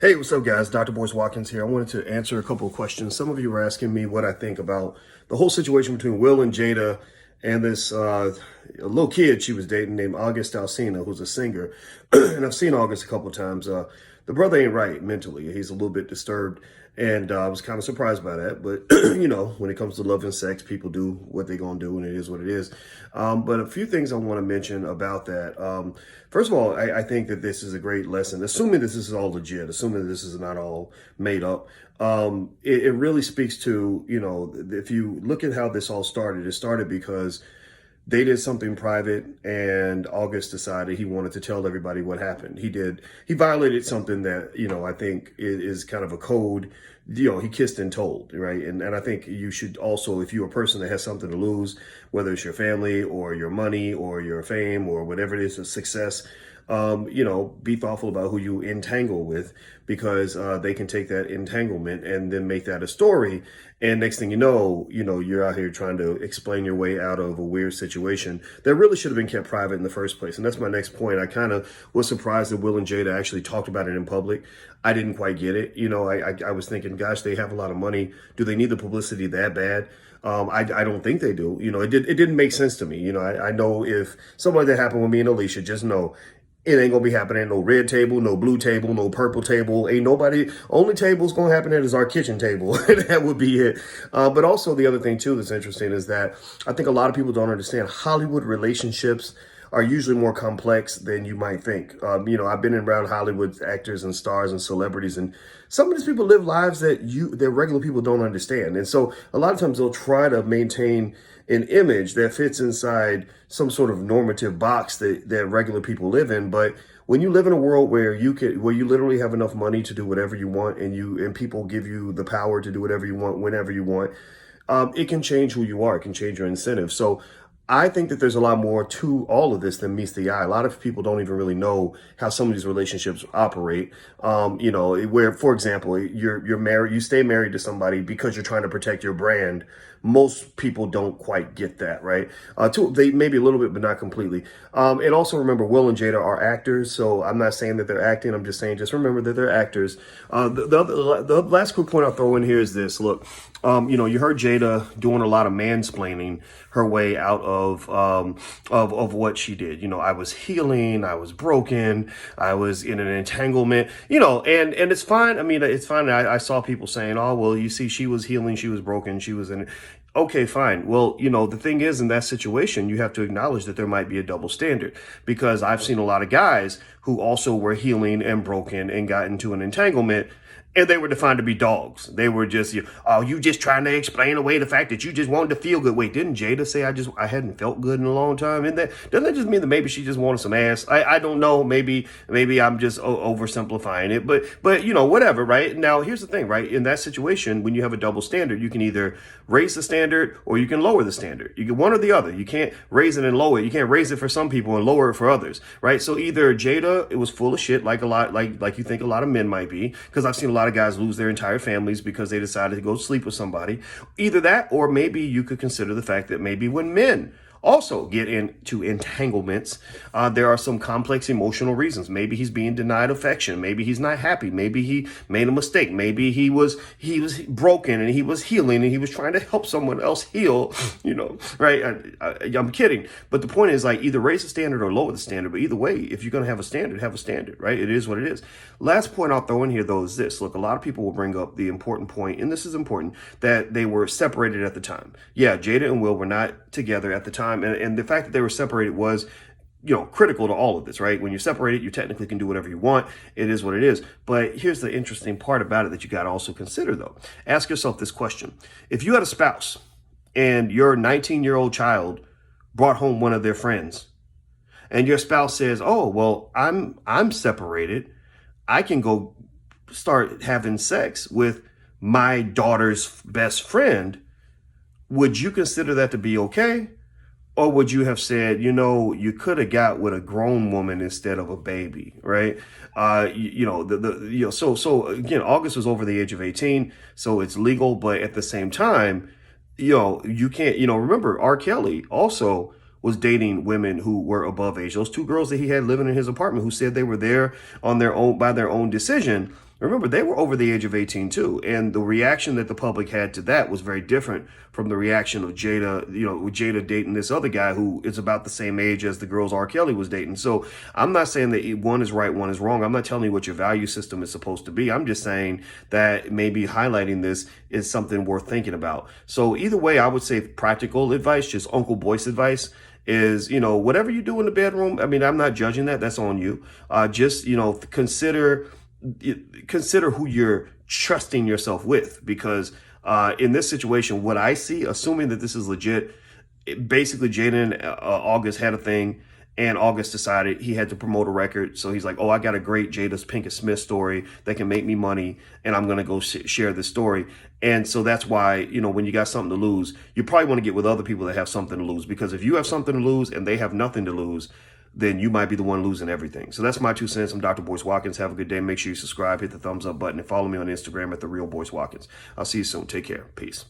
Hey, what's up, guys? Dr. Boyce Watkins here. I wanted to answer a couple of questions. Some of you were asking me what I think about the whole situation between Will and Jada and this little kid she was dating named August Alsina, who's a singer. And I've seen August a couple of times. The brother ain't right mentally. He's a little bit disturbed. And I was kind of surprised by that. But, when it comes to love and sex, people do what they're going to do, and it is what it is. But a few things I want to mention about that. First of all, I think that this is a great lesson, assuming this is all legit, assuming this is not all made up. It really speaks to, if you look at how this all started, it started because they did something private and August decided he wanted to tell everybody what happened. He violated something that, I think is kind of a code. He kissed and told, right? And I think you should also, if you're a person that has something to lose, whether it's your family or your money or your fame or whatever it is, a success, be thoughtful about who you entangle with, because they can take that entanglement and then make that a story. And next thing you know, you're out here trying to explain your way out of a weird situation that really should have been kept private in the first place. And that's my next point. I kind of was surprised that Will and Jada actually talked about it in public. I didn't quite get it. I was thinking, gosh, they have a lot of money. Do they need the publicity that bad? I don't think they do. It didn't make sense to me. I know if something like that happened with me and Alicia, just know it ain't gonna be happening. No red table, no blue table, no purple table. Ain't nobody. Only table's gonna happen at is our kitchen table. That would be it. But also the other thing too that's interesting is that I think a lot of people don't understand Hollywood relationships are usually more complex than you might think. I've been around Hollywood actors and stars and celebrities, and some of these people live lives that regular people don't understand. And so a lot of times they'll try to maintain an image that fits inside some sort of normative box that regular people live in. But when you live in a world where you literally have enough money to do whatever you want, and people give you the power to do whatever you want, whenever you want, it can change who you are. It can change your incentives. So I think that there's a lot more to all of this than meets the eye. A lot of people don't even really know how some of these relationships operate. Where, for example, you're married, you stay married to somebody because you're trying to protect your brand. Most people don't quite get that, right? They maybe a little bit, but not completely. And also remember, Will and Jada are actors, so I'm not saying that they're acting. I'm just saying, just remember that they're actors. The last quick point I'll throw in here is this. Look, you heard Jada doing a lot of mansplaining her way out of what she did. I was healing, I was broken, I was in an entanglement, and it's fine. I mean, it's fine. I saw people saying, oh, well, you see, she was healing, she was broken, she was in. Okay, fine. Well, the thing is, in that situation, you have to acknowledge that there might be a double standard, because I've seen a lot of guys who also were healing and broken and got into an entanglement, and they were defined to be dogs. They were just, you just trying to explain away the fact that you just wanted to feel good. Wait, didn't Jada say I hadn't felt good in a long time? Doesn't that just mean that maybe she just wanted some ass? I don't know. Maybe I'm just oversimplifying it, but whatever, right? Now, here's the thing, right? In that situation, when you have a double standard, you can either raise the standard or you can lower the standard. You get one or the other. You can't raise it and lower it. You can't raise it for some people and lower it for others, right? So either Jada, it was full of shit, like you think a lot of men might be, because I've seen a lot of guys lose their entire families because they decided to go sleep with somebody. Either that, or maybe you could consider the fact that maybe when men also get into entanglements, there are some complex emotional reasons. Maybe he's being denied affection. Maybe he's not happy. Maybe he made a mistake. Maybe he was broken and he was healing and he was trying to help someone else heal, right? I'm kidding. But the point is, either raise the standard or lower the standard. But either way, if you're going to have a standard, right? It is what it is. Last point I'll throw in here, though, is this. Look, a lot of people will bring up the important point, and this is important, that they were separated at the time. Yeah, Jada and Will were not together at the time. And the fact that they were separated was, critical to all of this, right? When you're separated, you technically can do whatever you want. It is what it is. But here's the interesting part about it that you got to also consider, though. Ask yourself this question. If you had a spouse and your 19-year-old child brought home one of their friends, and your spouse says, oh, well, I'm separated, I can go start having sex with my daughter's best friend, would you consider that to be okay? Or would you have said, you could have got with a grown woman instead of a baby, right? So again, August was over the age of 18, so it's legal. But at the same time, you can't, remember R. Kelly also was dating women who were above age. Those two girls that he had living in his apartment who said they were there on their own, by their own decision, Remember, they were over the age of 18 too. And the reaction that the public had to that was very different from the reaction of Jada, with Jada dating this other guy who is about the same age as the girls R. Kelly was dating. So I'm not saying that one is right, one is wrong. I'm not telling you what your value system is supposed to be. I'm just saying that maybe highlighting this is something worth thinking about. So either way, I would say practical advice, just Uncle Boyce advice, is, whatever you do in the bedroom. I mean, I'm not judging that. That's on you. Just, consider who you're trusting yourself with, because in this situation, what I see, assuming that this is legit, basically Jada and August had a thing, and August decided he had to promote a record. So he's like, oh, I got a great Jada's Pinkett Smith story that can make me money, and I'm going to go share this story. And so that's why, when you got something to lose, you probably want to get with other people that have something to lose, because if you have something to lose and they have nothing to lose, then you might be the one losing everything. So that's my 2 cents. I'm Dr. Boyce Watkins. Have a good day. Make sure you subscribe, hit the thumbs up button, and follow me on Instagram at The Real Boyce Watkins. I'll see you soon. Take care. Peace.